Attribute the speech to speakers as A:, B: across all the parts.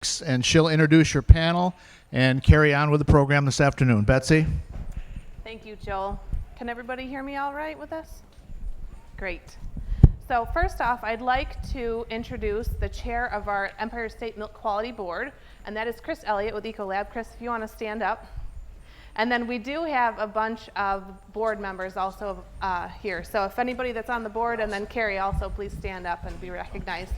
A: and she'll introduce your panel and carry on with the program this afternoon. Betsy?
B: Thank you, Joel. Can everybody hear me all right with this? Great. So first off, I'd like to introduce the chair of our Empire State Milk Quality Board, and that is Chris Elliott with Ecolab. Chris, if you want to stand up. And then we do have a bunch of board members also here. So if anybody that's on the board, and then Carrie also, please stand up and be recognized.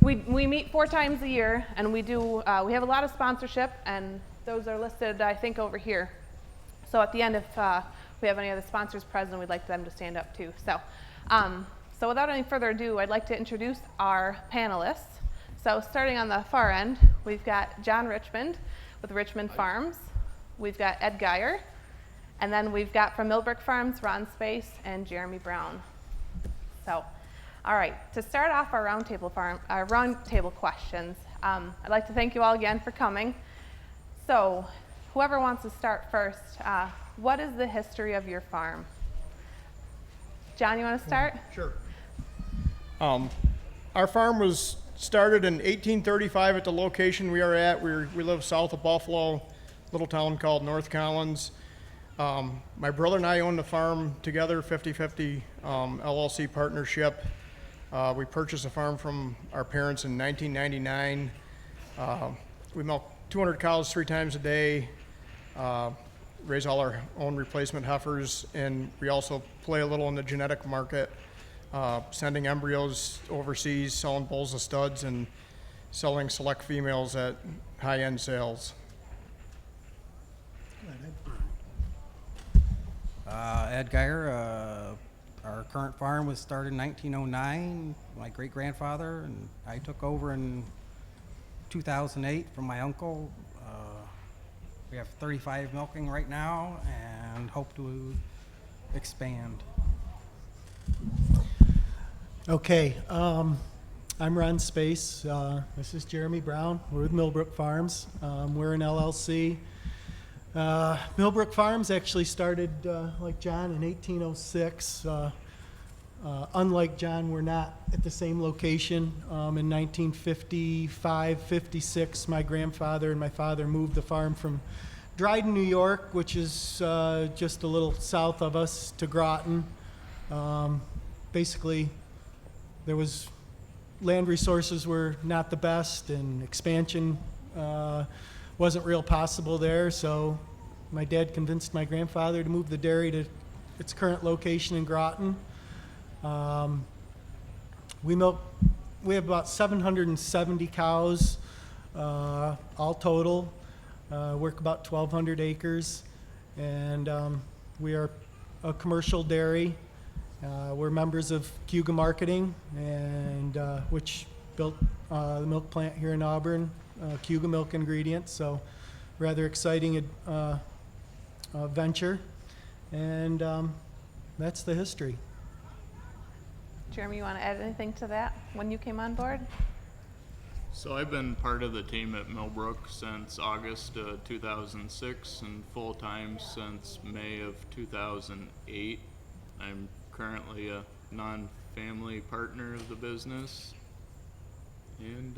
B: We meet 4 times a year, and we have a lot of sponsorship, and those are listed, I think, over here. So at the end, if we have any other sponsors present, we'd like them to stand up too. So without any further ado, I'd like to introduce our panelists. So starting on the far end, we've got John Richmond with Richmond Farms. We've got Ed Geyer, and then we've got from Millbrook Farms, Ron Space and Jeremy Brown. So, all right, to start off our roundtable questions, I'd like to thank you all again for coming. So, whoever wants to start first, what is the history of your farm? John, you want to start?
C: Sure. Our farm was started in 1835 at the location we are at. We live south of Buffalo, little town called North Collins. My brother and I own the farm together, 50-50 LLC partnership. We purchased the farm from our parents in 1999. We milk 200 cows 3 times a day, raise all our own replacement heifers, and we also play a little in the genetic market, sending embryos overseas, selling bulls of studs, and selling select females at high-end sales.
D: Ed Geyer, our current farm was started in 1909. My great-grandfather, and I took over in 2008 from my uncle. We have 35 milking right now and hope to expand.
E: Okay, I'm Ron Space. This is Jeremy Brown. We're with Millbrook Farms. We're an LLC. Millbrook Farms actually started, like John, in 1806. Unlike John, we're not at the same location. In 1955, 56, my grandfather and my father moved the farm from Dryden, New York, which is just a little south of us, to Groton. Basically, there was land resources were not the best, and expansion wasn't real possible there, so my dad convinced my grandfather to move the dairy to its current location in Groton. We have about 770 cows, all total. Work about 1,200 acres, and we are a commercial dairy. We're members of Cuga Marketing, and which built the milk plant here in Auburn, Cuga Milk Ingredients. So, rather exciting venture, and that's the history.
B: Jeremy, you want to add anything to that when you came on board?
F: So I've been part of the team at Millbrook since August 2006 and full-time since May of 2008. I'm currently a non-family partner of the business, and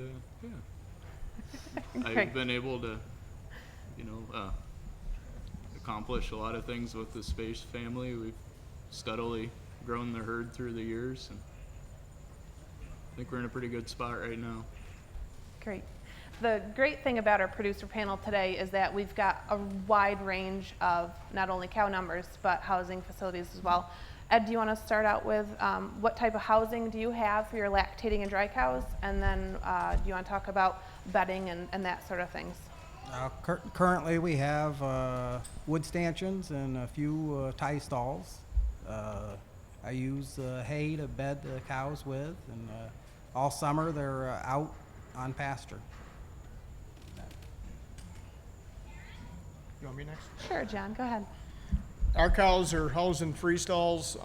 F: I've been able to, accomplish a lot of things with the Space family. We've steadily grown the herd through the years, and I think we're in a pretty good spot right now.
B: Great. The great thing about our producer panel today is that we've got a wide range of not only cow numbers, but housing facilities as well. Ed, do you want to start out with what type of housing do you have for your lactating and dry cows? And then do you want to talk about bedding and that sort of things?
D: Currently, we have wood stanchions and a few tie stalls. I use hay to bed the cows with, and all summer they're out on pasture.
C: You want me next?
B: Sure, John, go ahead.
C: Our cows are housed in free stalls.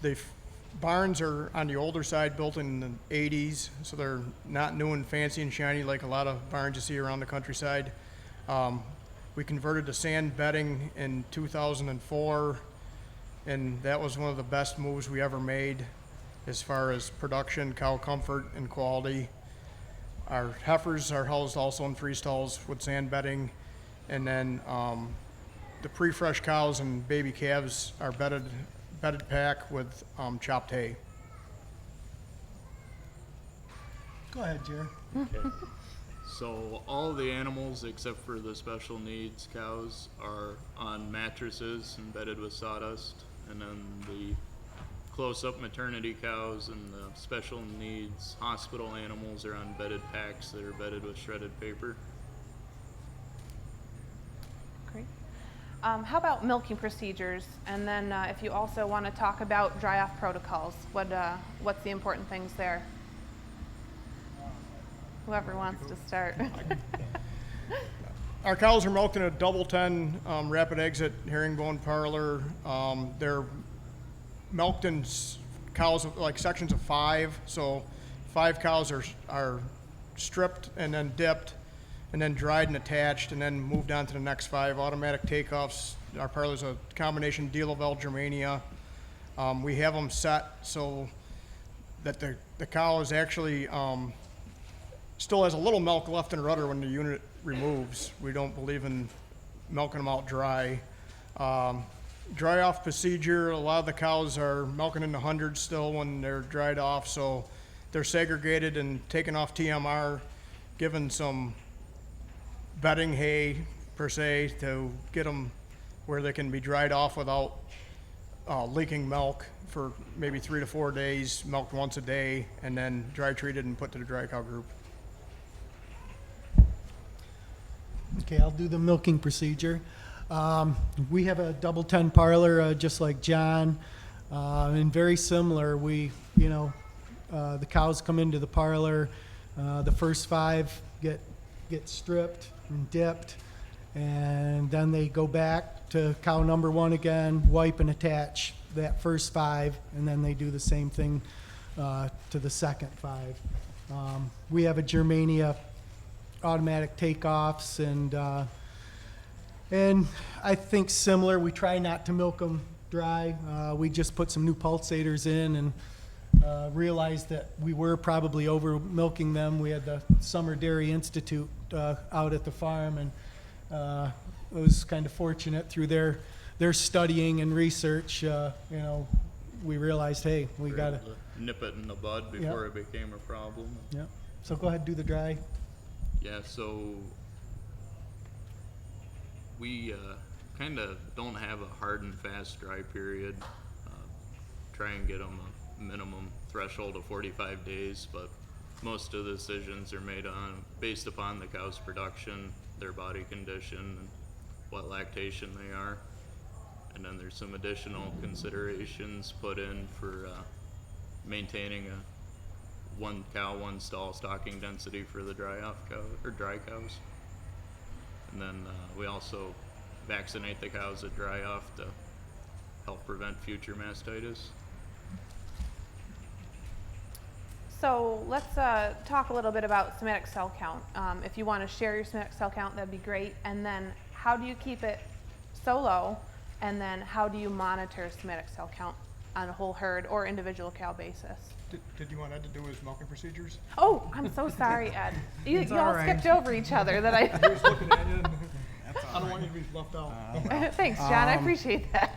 C: The barns are on the older side, built in the 80s, so they're not new and fancy and shiny like a lot of barns you see around the countryside. We converted to sand bedding in 2004, and that was one of the best moves we ever made as far as production, cow comfort, and quality. Our heifers are housed also in free stalls with sand bedding. And then the pre-fresh cows and baby calves are bedded pack with chopped hay.
E: Go ahead, Jer.
F: Okay. So all the animals except for the special needs cows are on mattresses and bedded with sawdust, and then the close-up maternity cows and the special needs hospital animals are on bedded packs that are bedded with shredded paper.
B: Great. How about milking procedures? And then if you also want to talk about dry-off protocols, what's the important things there? Whoever wants to start.
C: Our cows are milked in a double 10 rapid exit herringbone parlor. They're milked in cows like sections of 5. So 5 cows are stripped and then dipped and then dried and attached and then moved on to the next 5. Automatic takeoffs. Our parlor's a combination Deal-of-L Germania. We have them set so that the cow is actually still has a little milk left in her udder when the unit removes. We don't believe in milking them out dry. Dry off procedure, a lot of the cows are milking in the hundreds still when they're dried off, so they're segregated and taken off TMR, given some bedding hay per se to get them where they can be dried off without leaking milk for maybe 3 to 4 days, milked once a day, and then dry treated and put to the dry cow group.
E: Okay, I'll do the milking procedure. We have a double 10 parlor, just like John, and very similar. The cows come into the parlor. The first 5 get stripped and dipped, and then they go back to cow number 1 again, wipe and attach that first 5, and then they do the same thing to the second 5. We have a Germania automatic takeoffs, and I think similar. We try not to milk them dry. We just put some new pulsators in and realized that we were probably over milking them. We had the Summer Dairy Institute out at the farm, and it was kind of fortunate through their studying and research. We realized, hey, we got to.
F: Nip it in the bud before it became a problem.
E: Yeah. So go ahead and do the dry.
F: Yeah, so we kind of don't have a hard and fast dry period. Try and get them a minimum threshold of 45 days, but most of the decisions are made based upon the cow's production, their body condition, and what lactation they are. And then there's some additional considerations put in for maintaining a 1 cow, 1 stall stocking density for the dry cows. And then we also vaccinate the cows at dry off to help prevent future mastitis.
B: So let's talk a little bit about somatic cell count. If you want to share your somatic cell count, that'd be great. And then how do you keep it so low? And then how do you monitor somatic cell count on a whole herd or individual cow basis?
C: Did you want Ed to do his milking procedures?
B: Oh, I'm so sorry, Ed. You
D: It's
B: all
D: all right.
B: skipped over each other. That I.
C: He was looking at you. I don't want you to be left out.
B: Thanks, John. I appreciate that.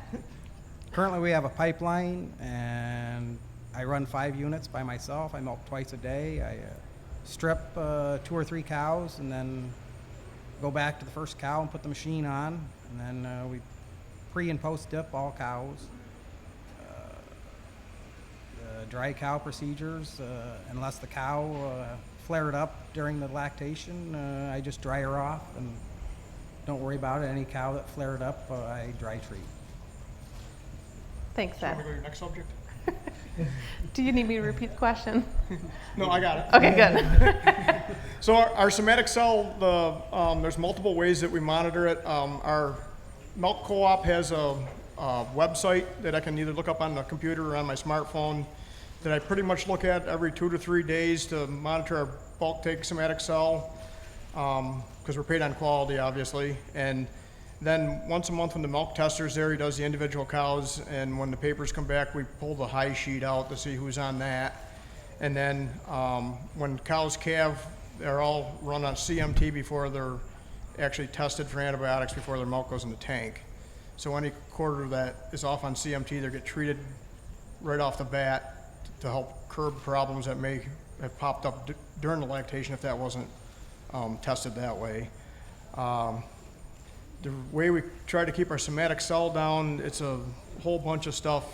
D: Currently, we have a pipeline, and I run 5 units by myself. I milk twice a day. I strip 2 or 3 cows, and then go back to the first cow and put the machine on, and then we pre and post dip all cows. Dry cow procedures, unless the cow flared up during the lactation, I just dry her off and don't worry about it. Any cow that flared up, I dry treat.
B: Thanks,
C: Want to
B: Ed.
C: go to your next subject?
B: Do you need me to repeat the question?
C: No, I got it.
B: Okay, good.
C: So our somatic cell, there's multiple ways that we monitor it. Our milk co-op has a website that I can either look up on the computer or on my smartphone that I pretty much look at every 2 to 3 days to monitor our bulk take somatic cell, because we're paid on quality, obviously. And then once a month when the milk tester's there, he does the individual cows, and when the papers come back, we pull the high sheet out to see who's on that. And then when cows calve they're all run on CMT before they're actually tested for antibiotics before their milk goes in the tank. So any quarter that is off on CMT, they get treated right off the bat to help curb problems that may have popped up during the lactation if that wasn't tested that way. The way we try to keep our somatic cell down, it's a whole bunch of stuff.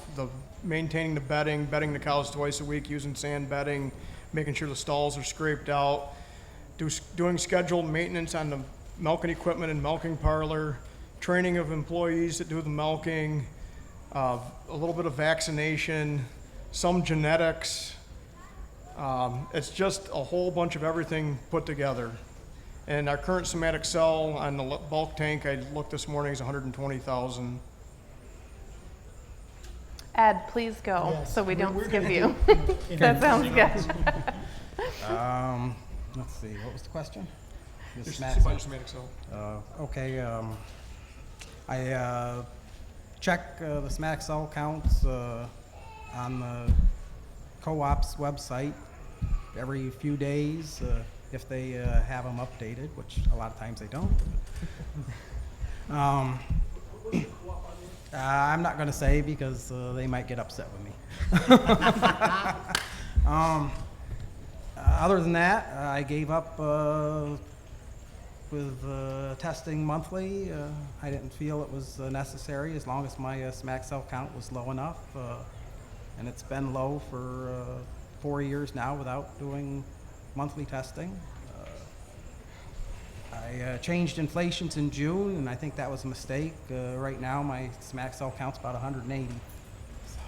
C: Maintaining the bedding the cows twice a week using sand bedding, making sure the stalls are scraped out, doing scheduled maintenance on the milking equipment and milking parlor, training of employees that do the milking, a little bit of vaccination, some genetics. It's just a whole bunch of everything put together. And our current somatic cell on the bulk tank, I looked this morning, is 120,000.
B: Ed, please go
E: Yes,
B: so we don't
E: we're
B: skip
E: gonna
B: you.
E: do-
B: That sounds good.
D: Let's see, what was the question? The
C: Just
D: smack
C: see about
D: cell?
C: your somatic cell.
D: Okay, I check the somatic cell counts on the co-op's website every few days if they have them updated, which a lot of times they don't. I'm not going to say because they might get upset with me. Other than that, I gave up with testing monthly. I didn't feel it was necessary as long as my somatic cell count was low enough. And it's been low for 4 years now without doing monthly testing. I changed inflations in June, and I think that was a mistake. Right now, my somatic cell count's about 180. So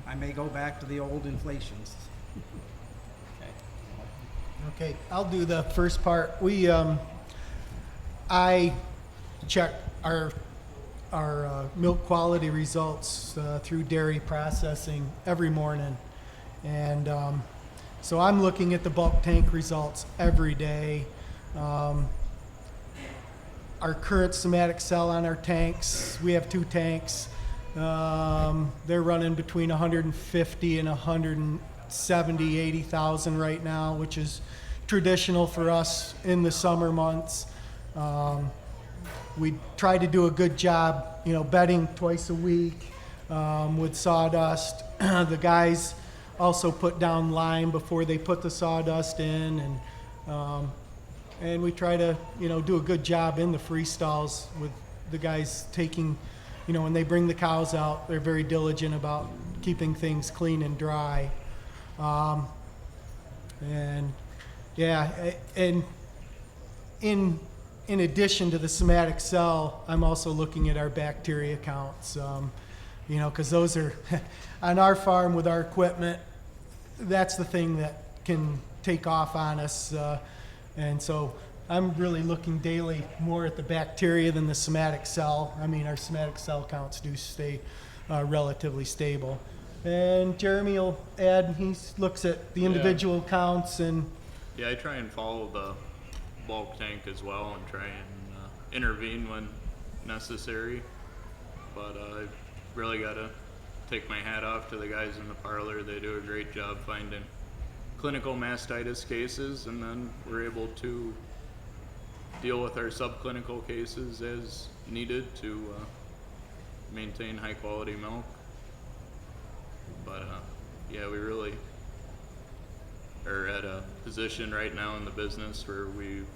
D: I may go back to the old inflations.
E: Okay, I'll do the first part. I check our milk quality results through dairy processing every morning. And so I'm looking at the bulk tank results every day. Our current somatic cell on our tanks, we have 2 tanks. They're running between 150 and 170, 80,000 right now, which is traditional for us in the summer months. We try to do a good job, bedding twice a week with sawdust. The guys also put down lime before they put the sawdust in, and we try to, do a good job in the free stalls with the guys taking, when they bring the cows out, they're very diligent about keeping things clean and dry. And yeah, and in addition to the somatic cell, I'm also looking at our bacteria counts, because those are, on our farm with our equipment, that's the thing that can take off on us. And so I'm really looking daily more at the bacteria than the somatic cell. I mean, our somatic cell counts do stay relatively stable. And Jeremy will add, he looks at the individual counts and...
F: Yeah, I try and follow the bulk tank as well and try and intervene when necessary. But I really got to take my hat off to the guys in the parlor. They do a great job finding clinical mastitis cases, and then we're able to deal with our subclinical cases as needed to maintain high quality milk. But yeah, we really are at a position right now in the business where we've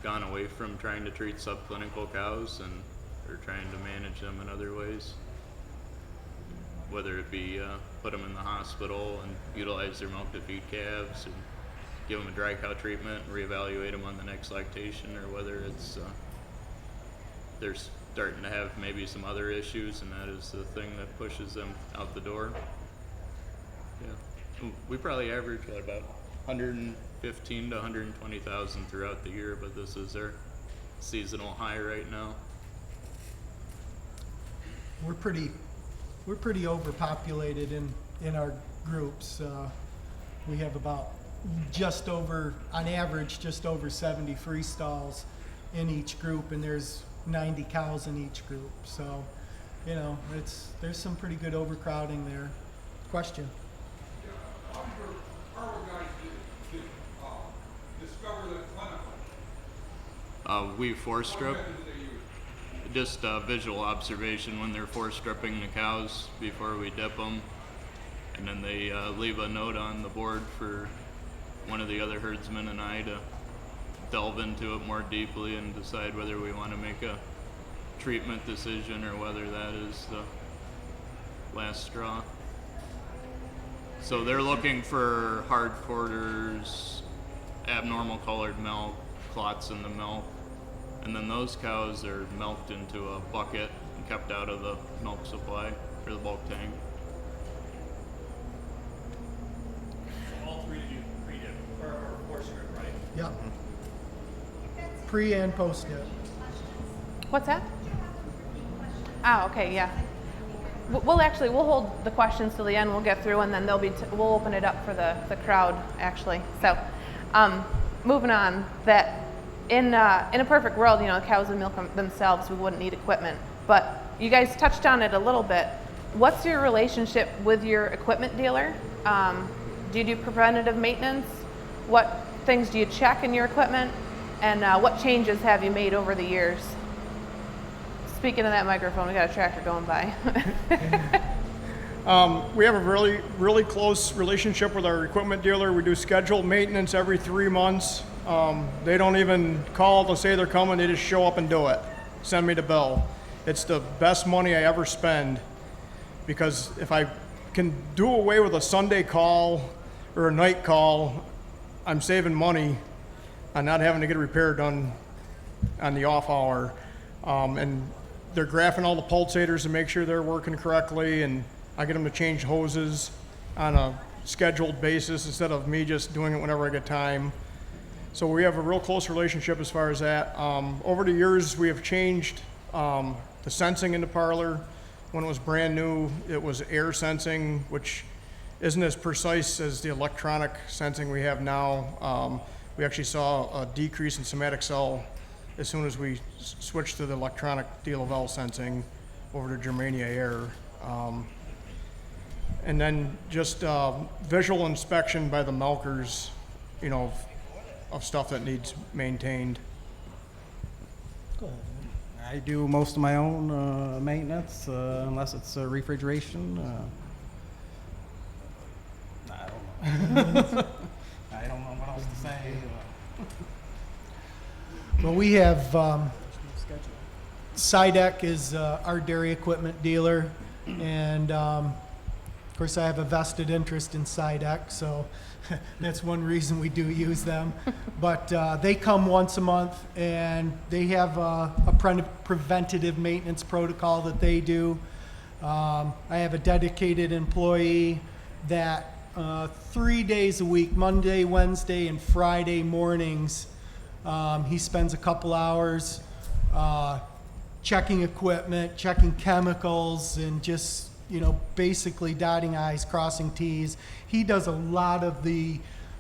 F: gone away from trying to treat subclinical cows and are trying to manage them in other ways. Whether it be put them in the hospital and utilize their milk to feed calves, and give them a dry cow treatment and reevaluate them on the next lactation, or whether it's they're starting to have maybe some other issues, and that is the thing that pushes them out the door. Yeah, we probably average about 115 to 120,000 throughout the year, but this is our seasonal high right now.
E: We're pretty overpopulated in our groups. We have about on average, just over 70 free stalls in each group, and there's 90 cows in each group. So, there's some pretty good overcrowding there. Question?
G: How are guys doing?
F: We force strip. Just visual observation when they're force stripping the cows before we dip them. And then they leave a note on the board for one of the other herdsmen and I to delve into it more deeply and decide whether we want to make a treatment decision or whether that is the last straw. So they're looking for hard quarters, abnormal colored milk, clots in the milk, and then those cows are milked into a bucket and kept out of the milk supply or the bulk tank.
G: All three do pre-dip or force strip, right?
E: Yep. Pre and post dip.
B: What's that? Oh, okay, yeah. We'll hold the questions till the end. We'll get through, and then we'll open it up for the crowd actually. So, moving on. That in a perfect world, you know, the cows would milk themselves. We wouldn't need equipment. But you guys touched on it a little bit. What's your relationship with your equipment dealer? Do you do preventative maintenance? What things do you check in your equipment? And what changes have you made over the years? Speaking of that microphone, we got a tractor going by.
C: We have a really, really close relationship with our equipment dealer. We do scheduled maintenance every 3 months. They don't even call to say they're coming, they just show up and do it. Send me the bill. It's the best money I ever spend, because if I can do away with a Sunday call or a night call, I'm saving money on not having to get a repair done on the off hour. And they're graphing all the pulsators to make sure they're working correctly, and I get them to change hoses on a scheduled basis instead of me just doing it whenever I get time. So we have a real close relationship as far as that. Over the years, we have changed the sensing in the parlor. When it was brand new, it was air sensing, which isn't as precise as the electronic sensing we have now. We actually saw a decrease in somatic cell as soon as we switched to the electronic DLL sensing over to Germania Air. And then just visual inspection by the milkers, you know, of stuff that needs maintained.
D: I do most of my own maintenance, unless it's refrigeration. I don't know. I don't know what else to say.
E: Well, we have Sidec is our dairy equipment dealer, and of course I have a vested interest in Sidec, so that's one reason we do use them. But they come once a month, and they have a preventative maintenance protocol that they do. I have a dedicated employee that 3 days a week, Monday, Wednesday, and Friday mornings, he spends a couple hours checking equipment, checking chemicals, and just, you know, basically dotting I's, crossing T's. He does a lot of the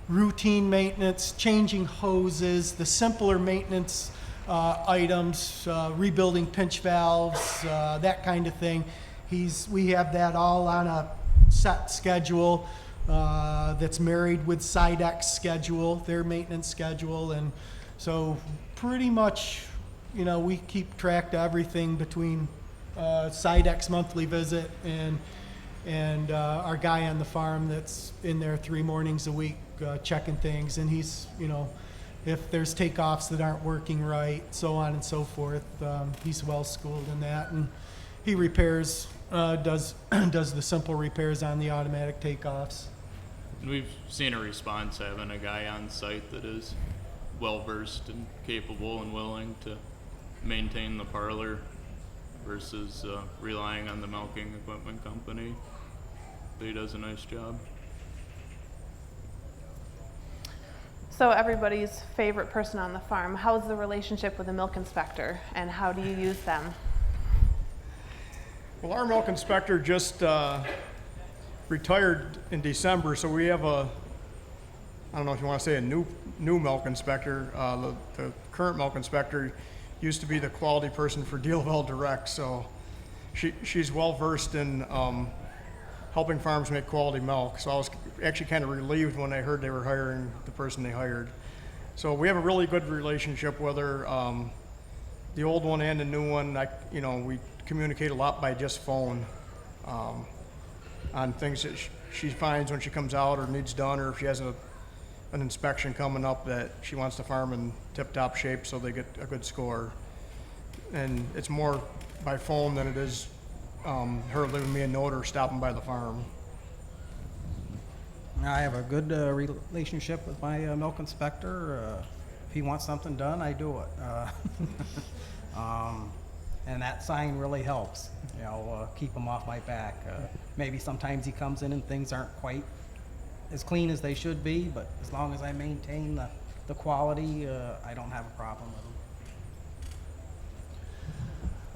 E: routine maintenance, changing hoses, the simpler maintenance items, rebuilding pinch valves, that kind of thing. We have that all on a set schedule that's married with Sidec's schedule, their maintenance schedule, and so pretty much, you know, we keep track of everything between Sidec's monthly visit and our guy on the farm that's in there 3 mornings a week checking things, and he's, you know, if there's takeoffs that aren't working right, so on and so forth, he's well schooled in that, and he repairs, does the simple repairs on the automatic takeoffs.
F: We've seen a response having a guy on site that is well-versed and capable and willing to maintain the parlor versus relying on the milking equipment company. He does a nice job.
B: So everybody's favorite person on the farm, how's the relationship with the milk inspector, and how do you use them?
C: Well, our milk inspector just retired in December, so we have I don't know if you want to say a new milk inspector. The current milk inspector used to be the quality person for DLL Direct, so she's well versed in helping farms make quality milk. So I was actually kind of relieved when I heard they were hiring the person they hired. So we have a really good relationship with her. The old one and the new one, we communicate a lot by just phone on things that she finds when she comes out or needs done, or if she has an inspection coming up that she wants the farm in tip-top shape so they get a good score. And it's more by phone than it is her leaving me a note or stopping by the farm.
D: I have a good relationship with my milk inspector. If he wants something done, I do it. And that sign really helps, keep him off my back. Maybe sometimes he comes in and things aren't quite as clean as they should be, but as long as I maintain the quality, I don't have a problem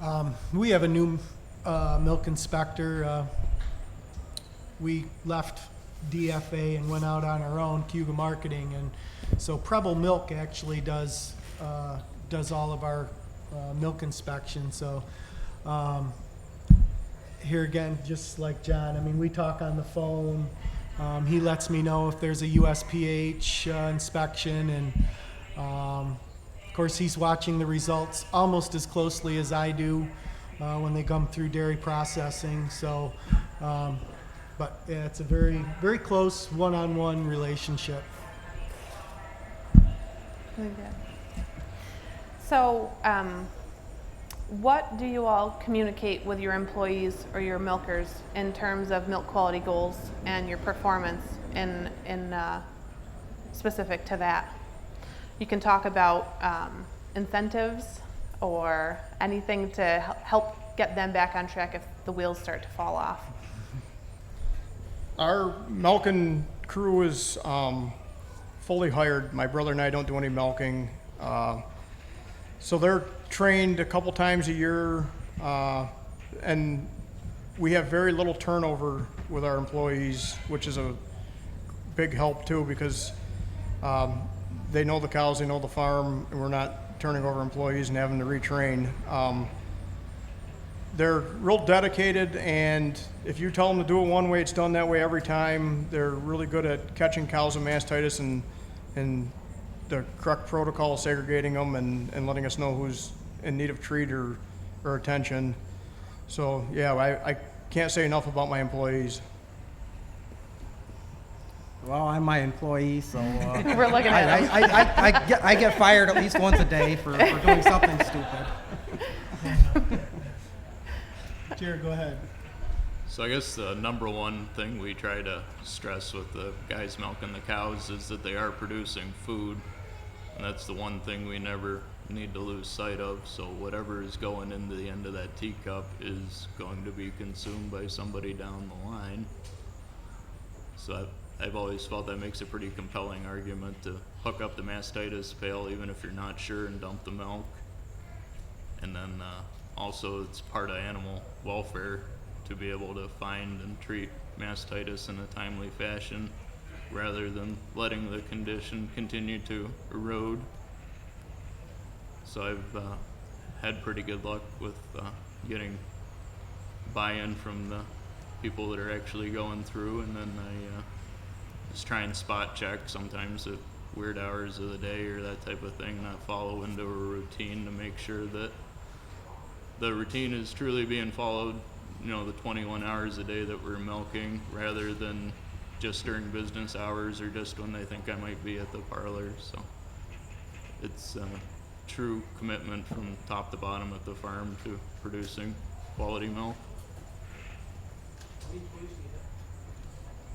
D: with them.
E: We have a new milk inspector. We left DFA and went out on our own, Cuba Marketing, and so Preble Milk actually does all of our milk inspection. So here again, just like John, I mean, we talk on the phone. He lets me know if there's a USPH inspection, and of course he's watching the results almost as closely as I do when they come through dairy processing. So, but yeah, it's a very, very close one-on-one relationship.
B: Very good. So, what do you all communicate with your employees or your milkers in terms of milk quality goals and your performance in specific to that? You can talk about incentives or anything to help get them back on track if the wheels start to fall off.
C: Our milking crew is fully hired. My brother and I don't do any milking. So they're trained a couple times a year, and we have very little turnover with our employees, which is a big help too, because they know the cows, they know the farm, and we're not turning over employees and having to retrain. They're real dedicated, and if you tell them to do it one way, it's done that way every time. They're really good at catching cows with mastitis and the correct protocol, segregating them and letting us know who's in need of treat or attention. So yeah, I can't say enough about my employees.
D: Well, I'm my employee, so
B: We're looking at him.
D: I get fired at least once a day for doing something stupid.
E: Jared, go ahead.
F: So I guess the number one thing we try to stress with the guys milking the cows is that they are producing food. And that's the one thing we never need to lose sight of. So whatever is going into the end of that teacup is going to be consumed by somebody down the line. So I've always felt that makes a pretty compelling argument to hook up the mastitis pail even if you're not sure and dump the milk. And then also it's part of animal welfare to be able to find and treat mastitis in a timely fashion rather than letting the condition continue to erode. So I've had pretty good luck with getting buy-in from the people that are actually going through, and then I just try and spot check sometimes at weird hours of the day or that type of thing, not follow into a routine to make sure that the routine is truly being followed, the 21 hours a day that we're milking, rather than just during business hours or just when they think I might be at the parlor. So it's a true commitment from top to bottom at the farm to producing quality milk.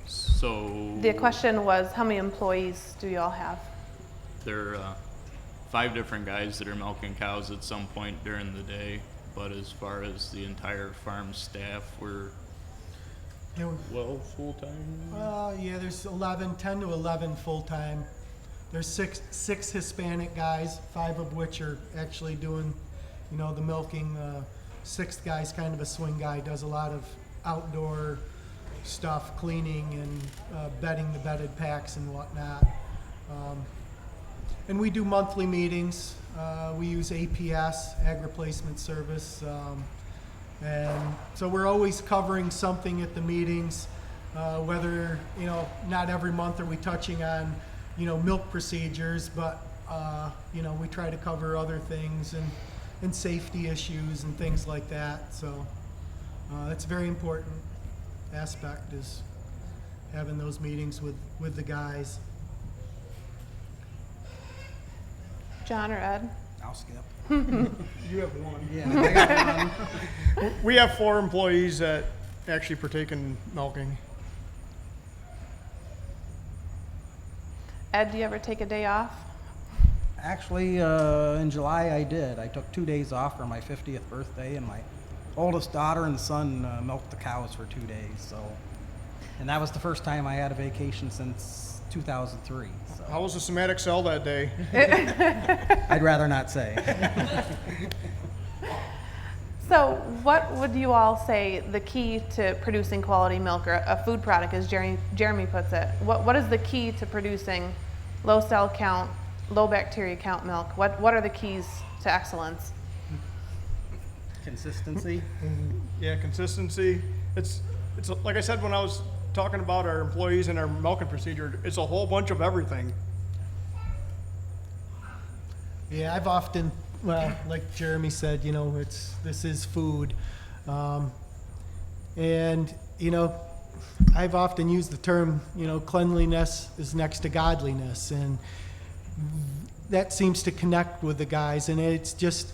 F: So
B: The question was, how many employees do you all have?
F: there are 5 different guys that are milking cows at some point during the day, but as far as the entire farm staff, we're
E: Yeah,
F: 12 full-time.
E: yeah, there's 10 to 11 full-time. There's six Hispanic guys, 5 of which are actually doing, the milking. 6th guy's kind of a swing guy, does a lot of outdoor stuff, cleaning and bedding the bedded packs and whatnot. And we do monthly meetings. We use APS, Ag Replacement Service. And so we're always covering something at the meetings, whether, not every month are we touching on, milk procedures, but we try to cover other things and safety issues and things like that. So it's a very important aspect is having those meetings with the guys.
B: John or Ed?
D: I'll skip.
C: You have one.
D: Yeah, I got one.
C: We have 4 employees that actually partake in milking.
B: Ed, do you ever take a day off?
D: Actually, in July I did. I took 2 days off for my 50th birthday, and my oldest daughter and son milked the cows for 2 days. So, and that was the first time I had a vacation since 2003. So
C: How was the somatic cell that day?
D: I'd rather not say.
B: So what would you all say the key to producing quality milk or a food product, as Jeremy puts it? What is the key to producing low cell count, low bacteria count milk? What are the keys to excellence?
D: Consistency.
C: Yeah, consistency. It's like I said when I was talking about our employees and our milking procedure, it's a whole bunch of everything.
E: Yeah, I've often, well, like Jeremy said, this is food. And, I've often used the term, cleanliness is next to godliness. And that seems to connect with the guys. And it's just,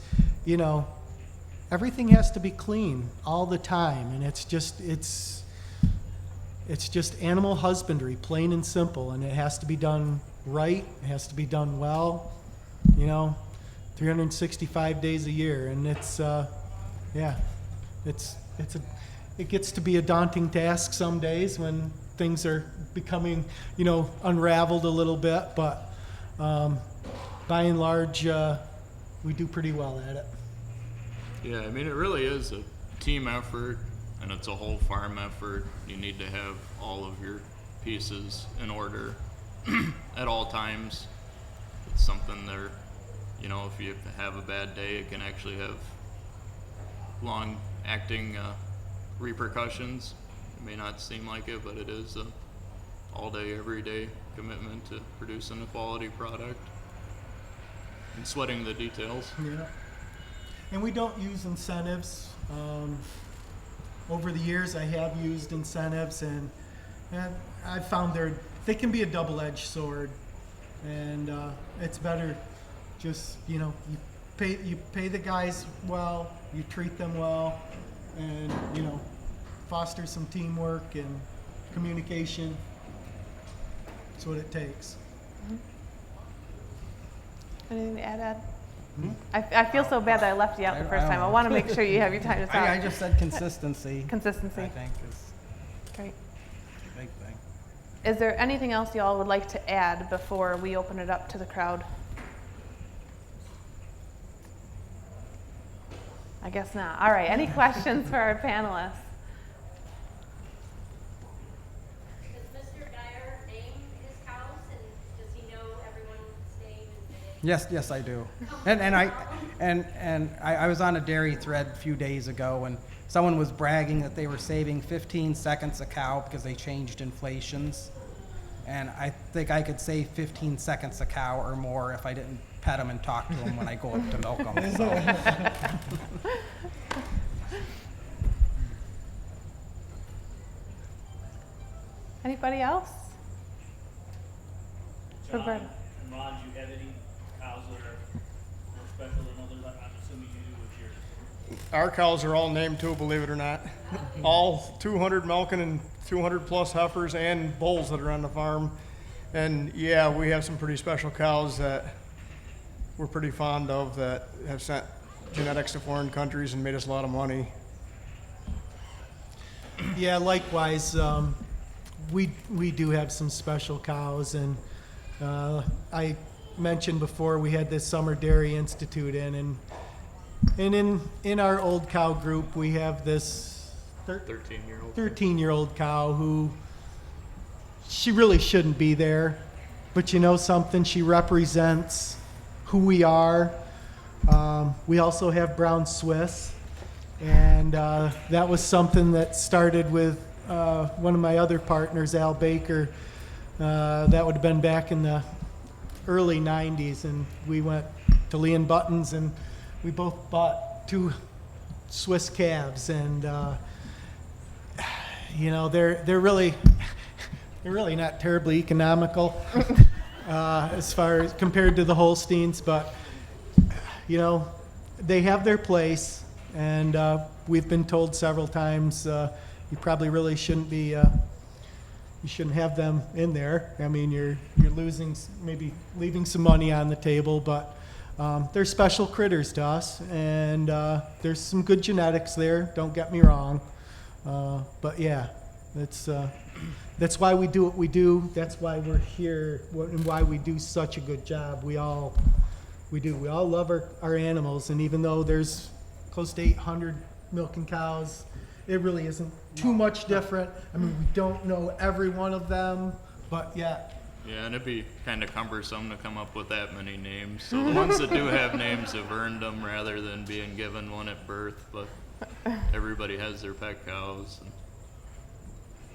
E: everything has to be clean all the time. And it's just animal husbandry, plain and simple. And it has to be done right. It has to be done well. 365 days a year, and it gets to be a daunting task some days when things are becoming, unraveled a little bit, but by and large, we do pretty well at it.
F: Yeah, I mean, it really is a team effort, and it's a whole farm effort. You need to have all of your pieces in order at all times. It's something there, if you have a bad day, it can actually have long-acting repercussions. It may not seem like it, but it is a all-day, everyday commitment to producing a quality product and sweating the details.
E: Yeah. And we don't use incentives. Over the years, I have used incentives, and I've found they can be a double-edged sword. And it's better just, you pay the guys well, you treat them well, and, foster some teamwork and communication. That's what it takes.
B: Anything to add, Ed? I feel so bad that I left you out the first time. I want to make sure you have your time to talk.
D: I just said consistency.
B: Consistency.
D: I think is
B: Great.
D: a big thing.
B: Is there anything else you all would like to add before we open it up to the crowd? I guess not. All right. Any questions for our panelists?
H: Does Mr. Geyer name his cows, and does he know everyone's name and day?
D: Yes, I do. And I was on a dairy thread a few days ago, and someone was bragging that they were saving 15 seconds a cow because they changed inflations. And I think I could save 15 seconds a cow or more if I didn't pet them and talk to them when I go up to milk them. So.
B: Anybody else?
G: John
B: Roberta.
G: and Ron, do you have any cows that are more special than others? I'm assuming you do with yours.
C: Our cows are all named too, believe it or not. All 200 milking and 200 plus heifers and bulls that are on the farm. And yeah, we have some pretty special cows that we're pretty fond of that have sent genetics to foreign countries and made us a lot of money.
E: Yeah, likewise, we do have some special cows, and I mentioned before we had this Summer Dairy Institute and in our old cow group we have this
F: 13-year-old.
E: 13-year-old cow who she really shouldn't be there, but you know something, she represents who we are. We also have Brown Swiss, and that was something that started with one of my other partners, Al Baker. That would have been back in the early 90s, and we went to Lee and Buttons, and we both bought 2 Swiss calves, and you know, they're really not terribly economical as far as compared to the Holsteins, but you know, they have their place, and we've been told several times you probably really shouldn't be you shouldn't have them in there. I mean, you're losing, maybe leaving some money on the table, but they're special critters to us, and there's some good genetics there, don't get me wrong. But yeah, that's why we do what we do. That's why we're here, and why we do such a good job. We all love our animals, and even though there's close to 800 milking cows, it really isn't too much different. I mean, we don't know every one of them, but yeah.
F: Yeah, and it'd be kind of cumbersome to come up with that many names. So the ones that do have names have earned them rather than being given one at birth. But everybody has their pet cows. And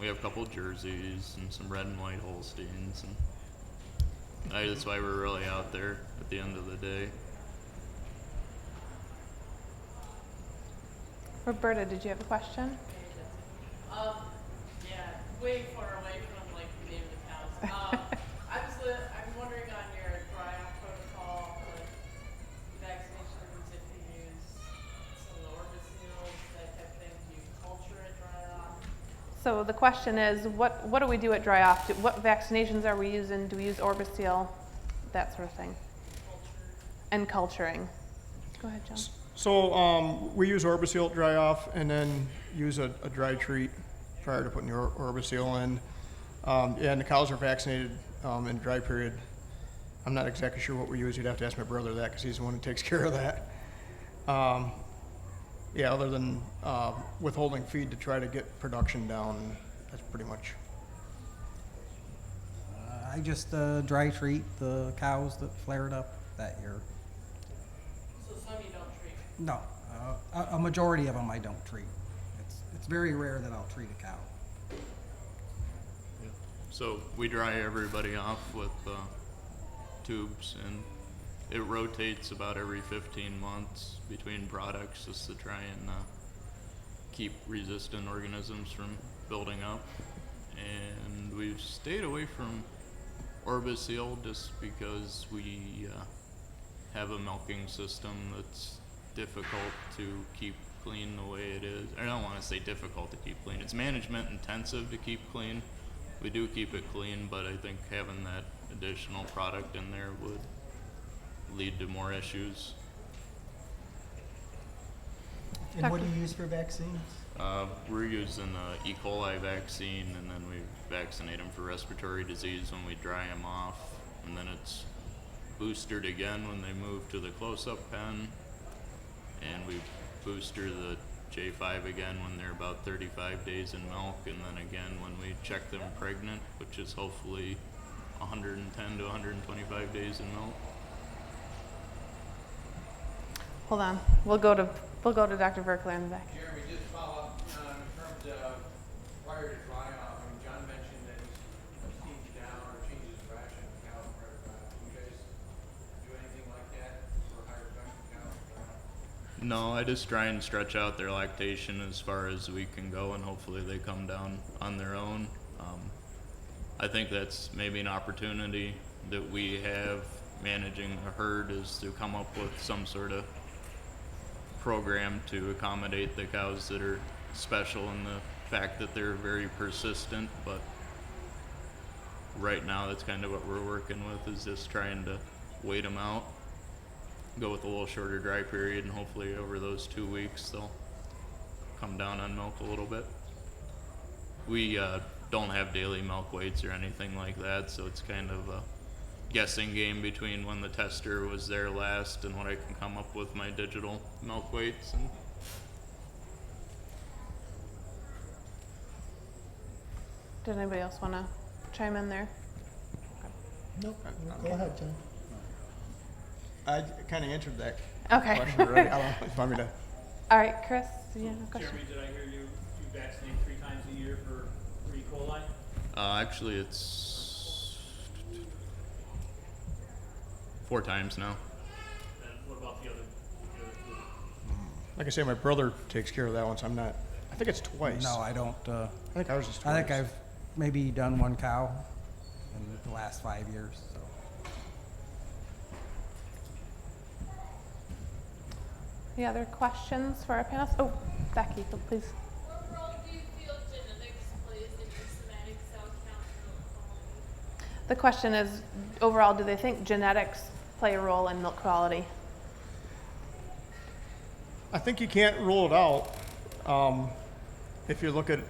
F: we have a couple jerseys and some red and white Holsteins. And that's why we're really out there at the end of the day.
B: Roberta, did you have a question?
I: Yeah, way far away from like the name of the cows. I'm wondering on your dry-off protocol, like vaccinations, if you use some of the Orbiseals, that type of thing, do you culture at dry-off?
B: So the question is, what do we do at dry off? What vaccinations are we using? Do we use Orbiseal? That sort of thing. And culturing. Go ahead, John.
C: So we use Orbiseal at dry off, and then use a dry treat prior to putting your Orbiseal in. Yeah, and the cows are vaccinated in dry period. I'm not exactly sure what we use. You'd have to ask my brother that, because he's the one who takes care of that. Yeah, other than withholding feed to try to get production down, that's pretty much.
D: I just dry treat the cows that flared up that year.
I: So some you don't treat.
D: No, a majority of them I don't treat. It's very rare that I'll treat a cow.
F: So we dry everybody off with tubes, and it rotates about every 15 months between products just to try and keep resistant organisms from building up. And we've stayed away from Orbiseal just because we have a milking system that's difficult to keep clean the way it is. I don't want to say difficult to keep clean. It's management intensive to keep clean. We do keep it clean, but I think having that additional product in there would lead to more issues.
E: And what do you use for vaccines?
F: We're using a E. coli vaccine, and then we vaccinate them for respiratory disease when we dry them off, and then it's boosted again when they move to the close-up pen, and we booster the J5 again when they're about 35 days in milk, and then again when we check them pregnant, which is hopefully 110 to 125 days in milk.
B: Hold on. We'll go to Dr. Verkler in the back.
J: Jeremy, just follow up in terms of prior to dry off. I mean, John mentioned that he steams down or changes ration of cows prior to dry off. Do you guys do anything like that for higher production cows?
F: No, I just try and stretch out their lactation as far as we can go, and hopefully they come down on their own. I think that's maybe an opportunity that we have managing a herd, is to come up with some sort of program to accommodate the cows that are special in the fact that they're very persistent. But right now that's kind of what we're working with, is just trying to wait them out, go with a little shorter dry period, and hopefully over those 2 weeks they'll come down on milk a little bit. We don't have daily milk weights or anything like that, so it's kind of a guessing game between when the tester was there last and what I can come up with my digital milk weights. And
B: Did anybody else want to chime in there?
E: Nope. Go ahead, John.
C: I kind of answered that
B: Okay.
C: question already. I don't know if you want me to.
B: All right, Chris, do you have a question?
G: Jeremy, did I hear you vaccinate 3 times a year for E. coli?
F: actually it's 4 times now.
G: And what about the other two?
C: Like I say, my brother takes care of that one, so I'm not, I think it's twice.
D: No, I don't.
C: I think ours is twice.
D: I think I've maybe done 1 cow in the last 5 years. So.
B: Any other questions for our panelists? Oh, Becky, please.
H: What role do you feel genetics plays in your somatic cell count milk quality?
B: The question is, overall, do they think genetics play a role in milk quality?
C: I think you can't rule it out. If you look at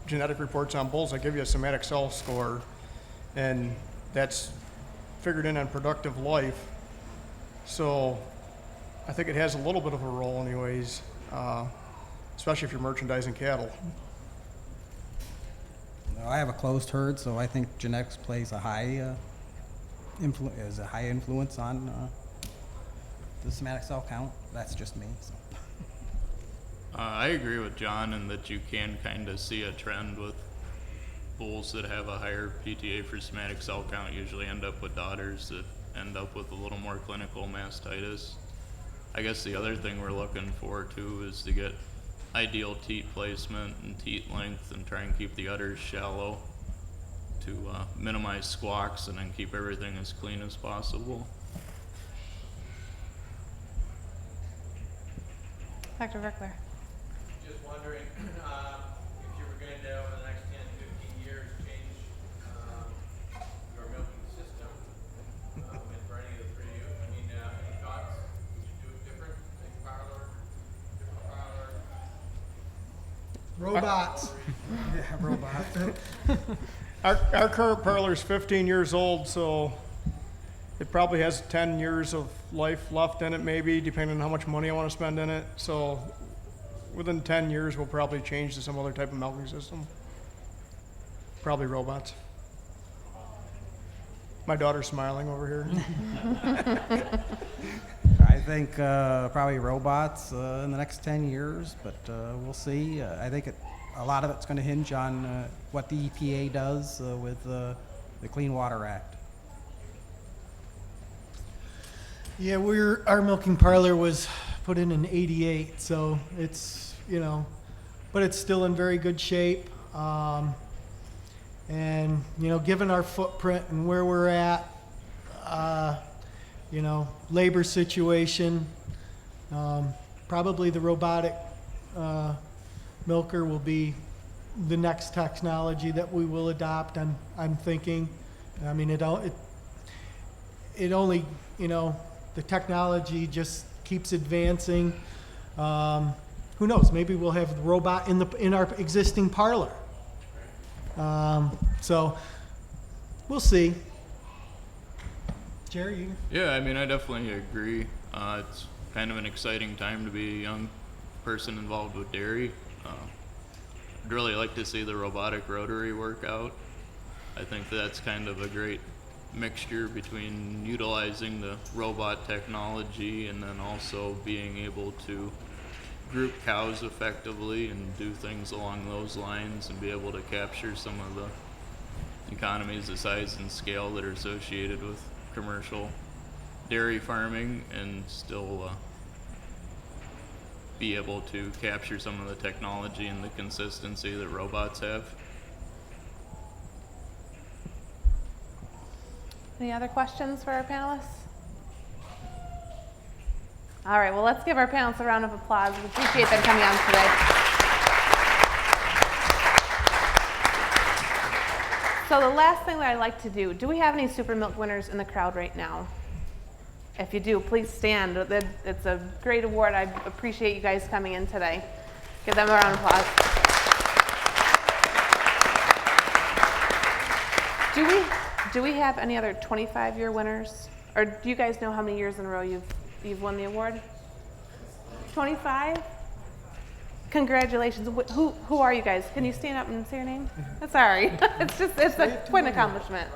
C: genetic reports on bulls, they give you a somatic cell score, and that's figured in on productive life. So I think it has a little bit of a role anyways, especially if you're merchandising cattle.
D: No, I have a closed herd, so I think genetics plays a high influence on the somatic cell count. That's just me. So.
F: I agree with John in that you can kind of see a trend with bulls that have a higher PTA for somatic cell count usually end up with daughters that end up with a little more clinical mastitis. I guess the other thing we're looking for too is to get ideal teat placement and teat length and try and keep the udders shallow to minimize squawks and then keep everything as clean as possible.
B: Dr. Verkler.
J: Just wondering, if you were going to, over the next 10, 15 years, change your milking system, and for any of the 3 of you, I mean, any thoughts? Would you do it different? Big parlor, different parlor?
E: Robots.
D: Yeah, robot.
C: Our current parlor is 15 years old, so it probably has 10 years of life left in it, maybe, depending on how much money I want to spend in it. So within 10 years, we'll probably change to some other type of milking system. Probably robots. My daughter's smiling over here.
D: I think probably robots in the next 10 years, but we'll see. I think a lot of it's going to hinge on what the EPA does with the Clean Water Act.
E: Yeah, our milking parlor was put in '88, so it's, but it's still in very good shape. And, given our footprint and where we're at, labor situation, probably the robotic milker will be the next technology that we will adopt. I'm thinking. I mean, it only, the technology just keeps advancing. Who knows? Maybe we'll have the robot in our existing parlor. So we'll see. Jerry, you?
F: Yeah, I mean, I definitely agree. It's kind of an exciting time to be a young person involved with dairy. I'd really like to see the robotic rotary work out. I think that's kind of a great mixture between utilizing the robot technology and then also being able to group cows effectively and do things along those lines and be able to capture some of the economies of size and scale that are associated with commercial dairy farming and still be able to capture some of the technology and the consistency that robots have.
B: Any other questions for our panelists? All right, well, let's give our panelists a round of applause. We appreciate them coming on today. So the last thing that I'd like to do we have any Super Milk winners in the crowd right now? If you do, please stand. It's a great award. I appreciate you guys coming in today. Give them a round of applause. Do we have any other 25-year winners? Or do you guys know how many years in a row you've won the award? 25? Congratulations. Who are you guys? Can you stand up and say your name? Sorry. It's a quite an accomplishment.